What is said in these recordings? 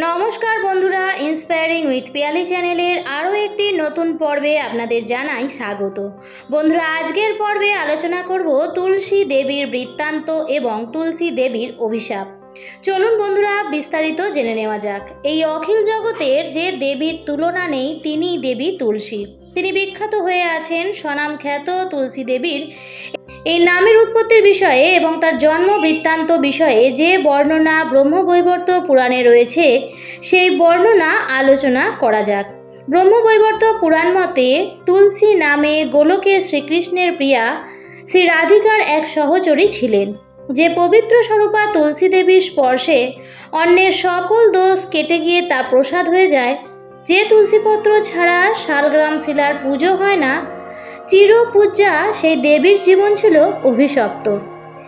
নমস্কার বন্ধুরা, inspiring with Piyali চ্যানেলের আরও একটি নতুন পর্বে আপনাদের জানাই স্বাগত। বন্ধুরা, আজকের পর্বে আলোচনা করব তুলসী দেবীর বৃত্তান্ত এবং তুলসী দেবীর অভিশাপ। চলুন বন্ধুরা, বিস্তারিত জেনে নেওয়া যাক। এই অখিল জগতের যে দেবীর তুলনা নেই, তিনিই দেবী তুলসী। তিনি বিখ্যাত হয়ে আছেন স্বনামখ্যাত তুলসী দেবীর এই নামের উৎপত্তির বিষয়ে এবং তার জন্ম বৃত্তান্ত বিষয়ে যে বর্ণনা ব্রহ্মবৈবর্ত পুরাণে রয়েছে, সেই বর্ণনা আলোচনা করা যাক। ব্রহ্মবৈবর্ত পুরাণ মতে তুলসী নামে গোলকের শ্রীকৃষ্ণের প্রিয়া শ্রী রাধিকার এক সহচরী ছিলেন। যে পবিত্র স্বরূপা তুলসী দেবীর স্পর্শে অন্যের সকল দোষ কেটে গিয়ে তা প্রসাদ হয়ে যায়। যে তুলসীপত্র ছাড়া শালগ্রাম শিলার পুজো হয় না, চিরপূজা সেই দেবীর জীবন ছিল অভিশপ্ত।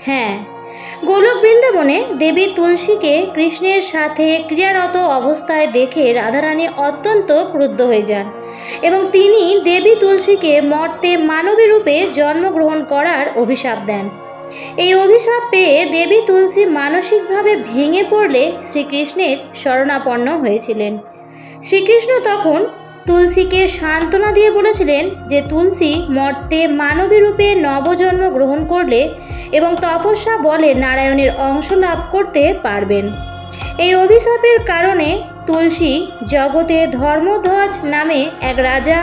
হ্যাঁ, গোলক বৃন্দাবনে দেবী তুলসীকে কৃষ্ণের সাথে ক্রিয়ারত অবস্থায় দেখে রাধারানী অত্যন্ত ক্রুদ্ধ হয়ে যান এবং তিনি দেবী তুলসীকে মর্তে মানবী রূপে জন্মগ্রহণ করার অভিশাপ দেন। এই অভিশাপ পেয়ে দেবী তুলসী মানসিকভাবে ভেঙে পড়লে শ্রীকৃষ্ণের শরণাপন্ন হয়েছিলেন। শ্রীকৃষ্ণ তখন তুলসীকে সান্ত্বনা দিয়ে বলেছিলেন যে তুলসী মর্তে মানবী রূপে নবজন্ম গ্রহণ করলে এবং তপস্যা বলে নারায়ণের অংশ লাভ করতে পারবেন। এই অভিশাপের কারণে তুলসী জগতে ধর্মধ্বজ নামে এক রাজা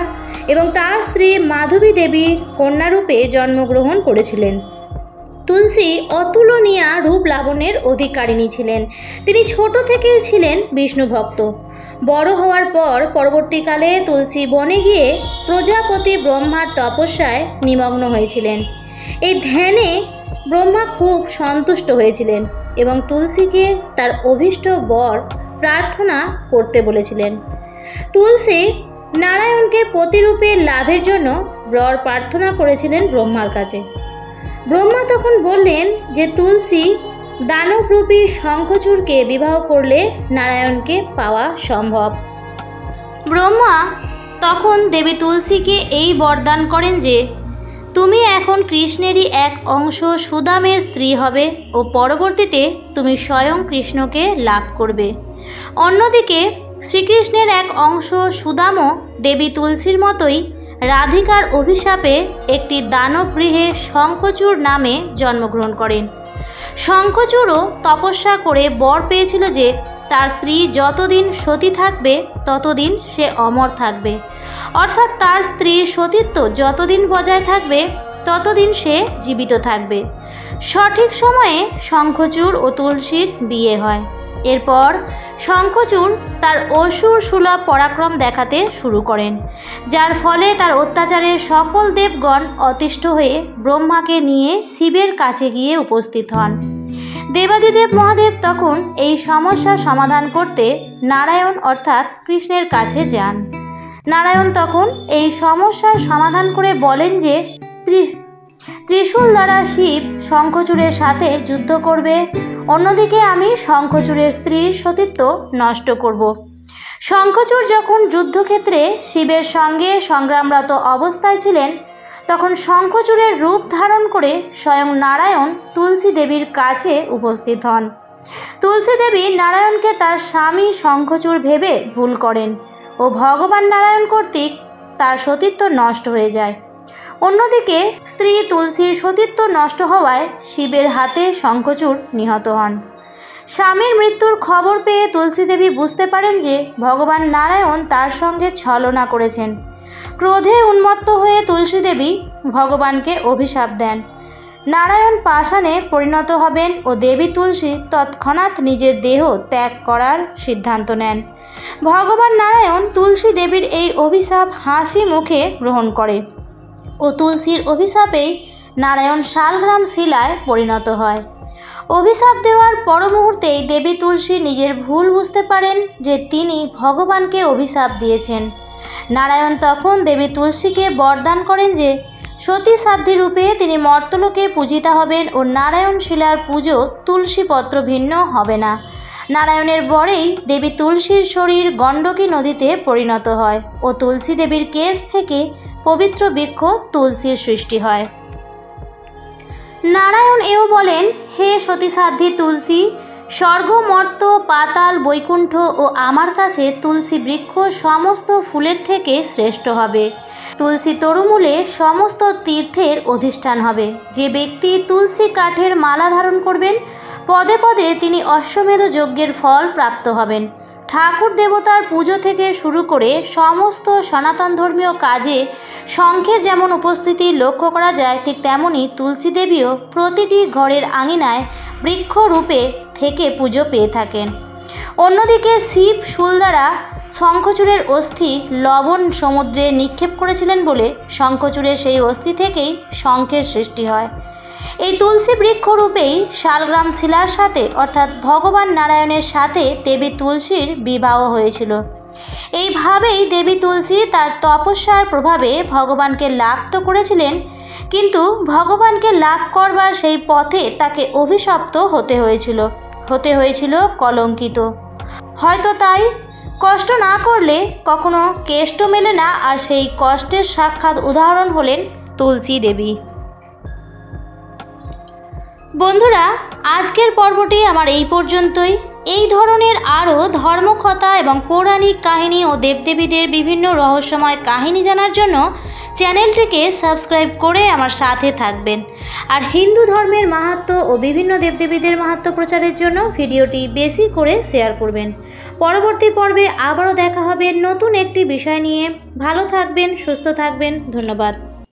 এবং তার স্ত্রী মাধবী দেবীর কন্যারূপে জন্মগ্রহণ করেছিলেন। তুলসী অতুলনীয় রূপ লাবণ্যের অধিকারিণী ছিলেন। তিনি ছোট থেকেই ছিলেন বিষ্ণু ভক্ত। বড় হওয়ার পর পরবর্তীকালে তুলসী বনে গিয়ে প্রজাপতি ব্রহ্মার তপস্যায় নিমগ্ন হয়েছিলেন। এই ধ্যানে ব্রহ্মা খুব সন্তুষ্ট হয়েছিলেন এবং তুলসীকে তার অভীষ্ট বর প্রার্থনা করতে বলেছিলেন। তুলসী নারায়ণকে পতিরূপে লাভের জন্য বর প্রার্থনা করেছিলেন ব্রহ্মার কাছে। ব্রহ্মা তখন বললেন যে তুলসী দানবরূপী শঙ্খচূড়কে বিবাহ করলে নারায়ণকে পাওয়া সম্ভব। ব্রহ্মা তখন দেবী তুলসীকে এই বরদান করেন যে তুমি এখন কৃষ্ণেরই এক অংশ সুদামের স্ত্রী হবে ও পরবর্তীতে তুমি স্বয়ং কৃষ্ণকে লাভ করবে। অন্যদিকে শ্রীকৃষ্ণের এক অংশ সুদামও দেবী তুলসীর মতোই রাধিকার অভিশাপে একটি দানব গৃহে শঙ্খচূড় নামে জন্মগ্রহণ করেন। শঙ্খচূড়ও তপস্যা করে বর পেয়েছিল যে তার স্ত্রী যতদিন সতী থাকবে ততদিন সে অমর থাকবে, অর্থাৎ তার স্ত্রীর সতীত্ব যতদিন বজায় থাকবে ততদিন সে জীবিত থাকবে। সঠিক সময়ে শঙ্খচূড় ও তুলসীর বিয়ে হয়। এরপর শঙ্খচূড় তার অসুর সুলভ পরাক্রম দেখাতে শুরু করেন, যার ফলে তার অত্যাচারে সকল দেবগণ অতিষ্ঠ হয়ে ব্রহ্মাকে নিয়ে শিবের কাছে গিয়ে উপস্থিত হন। দেবাদিদেব মহাদেব তখন এই সমস্যার সমাধান করতে নারায়ণ অর্থাৎ কৃষ্ণের কাছে যান। নারায়ণ তখন এই সমস্যার সমাধান করে বলেন যে ত্রিশূল দ্বারা শিব শঙ্খচূড়ের সাথে যুদ্ধ করবে, অন্যদিকে আমি শঙ্খচূড়ের স্ত্রীর সতীত্ব নষ্ট করব। শঙ্খচূড় যখন যুদ্ধক্ষেত্রে শিবের সঙ্গে সংগ্রামরত অবস্থায় ছিলেন, তখন শঙ্খচূড়ের রূপ ধারণ করে স্বয়ং নারায়ণ তুলসী দেবীর কাছে উপস্থিত হন। তুলসী দেবী নারায়ণকে তার স্বামী শঙ্খচূড় ভেবে ভুল করেন ও ভগবান নারায়ণ কর্তৃক তার সতীত্ব নষ্ট হয়ে যায়। অন্যদিকে স্ত্রী তুলসীর সতীত্ব নষ্ট হওয়ায় শিবের হাতে শঙ্খচূড় নিহত হন। স্বামীর মৃত্যুর খবর পেয়ে তুলসী দেবী বুঝতে পারেন যে ভগবান নারায়ণ তার সঙ্গে ছলনা করেছেন। ক্রোধে উন্মত্ত হয়ে তুলসী দেবী ভগবানকে অভিশাপ দেন। নারায়ণ পাষাণে পরিণত হবেন ও দেবী তুলসী তৎক্ষণাৎ নিজের দেহ ত্যাগ করার সিদ্ধান্ত নেন। ভগবান নারায়ণ তুলসী দেবীর এই অভিশাপ হাসি মুখে গ্রহণ করে ও তুলসীর অভিশাপেই নারায়ণ শালগ্রাম শিলায় পরিণত হয়। অভিশাপ দেওয়ার পর মুহূর্তেই দেবী তুলসী নিজের ভুল বুঝতে পারেন যে তিনি ভগবানকে অভিশাপ দিয়েছেন। নারায়ণ তখন দেবী তুলসীকে বরদান করেন যে সতী সাধ্বী রূপে তিনি মর্তলোকে পূজিতা হবেন ও নারায়ণ শিলার পুজো তুলসীপত্র ভিন্ন হবে না। নারায়ণের বরেই দেবী তুলসীর শরীর গণ্ডকী নদীতে পরিণত হয় ও তুলসী দেবীর কেশ থেকে পবিত্র বৃক্ষ তুলসীর সৃষ্টি হয়। নারায়ণ এও বলেন, হে সতী সাধ্বী তুলসী, স্বর্গ, মর্ত্য, পাতাল, বৈকুণ্ঠ ও আমার কাছে তুলসী বৃক্ষ সমস্ত ফুলের থেকে শ্রেষ্ঠ হবে। তুলসী তরুমূলে সমস্ত তীর্থের অধিষ্ঠান হবে। যে ব্যক্তি তুলসী কাঠের মালা ধারণ করবেন, পদে পদে তিনি অশ্বমেধ যজ্ঞের ফল প্রাপ্ত হবেন। ঠাকুর দেবতার পুজো থেকে শুরু করে সমস্ত সনাতন ধর্মীয় কাজে শঙ্খের যেমন উপস্থিতি লক্ষ্য করা যায়, ঠিক তেমনি তুলসী দেবীও প্রতিটি ঘরের আঙিনায় বৃক্ষরূপে থেকে পুজো পেয়ে থাকেন। অন্যদিকে শিব শুল দ্বারা শঙ্খচূড়ের অস্থি লবণ সমুদ্রে নিক্ষেপ করেছিলেন বলে শঙ্খচূড়ের সেই অস্থি থেকেই শঙ্খের সৃষ্টি হয়। এই তুলসী বৃক্ষরূপেই শালগ্রাম শিলার সাথে অর্থাৎ ভগবান নারায়ণের সাথে দেবী তুলসীর বিবাহ হয়েছিল। এইভাবেই দেবী তুলসী তার তপস্যার প্রভাবে ভগবানকে লাভ তো করেছিলেন, কিন্তু ভগবানকে লাভ করবার সেই পথে তাকে অভিশপ্ত হতে হয়েছিল কলঙ্কিত। হয়তো তাই কষ্ট না করলে কখনো কেষ্ট মেলে না, আর সেই কষ্টের সাক্ষাৎ উদাহরণ হলেন তুলসী দেবী। বন্ধুরা, আজকের পর্বটি আমার এই পর্যন্তই। এই ধরনের আরও ধর্মকথা এবং পৌরাণিক কাহিনী ও দেবদেবীদের বিভিন্ন রহস্যময় কাহিনী জানার জন্য চ্যানেলটিকে সাবস্ক্রাইব করে আমার সাথে থাকবেন। আর হিন্দু ধর্মের মাহাত্ম্য ও বিভিন্ন দেবদেবীদের মাহাত্ম্য প্রচারের জন্য ভিডিওটি বেশি করে শেয়ার করবেন। পরবর্তী পর্বে আবারও দেখা হবে নতুন একটি বিষয় নিয়ে। ভালো থাকবেন, সুস্থ থাকবেন। ধন্যবাদ।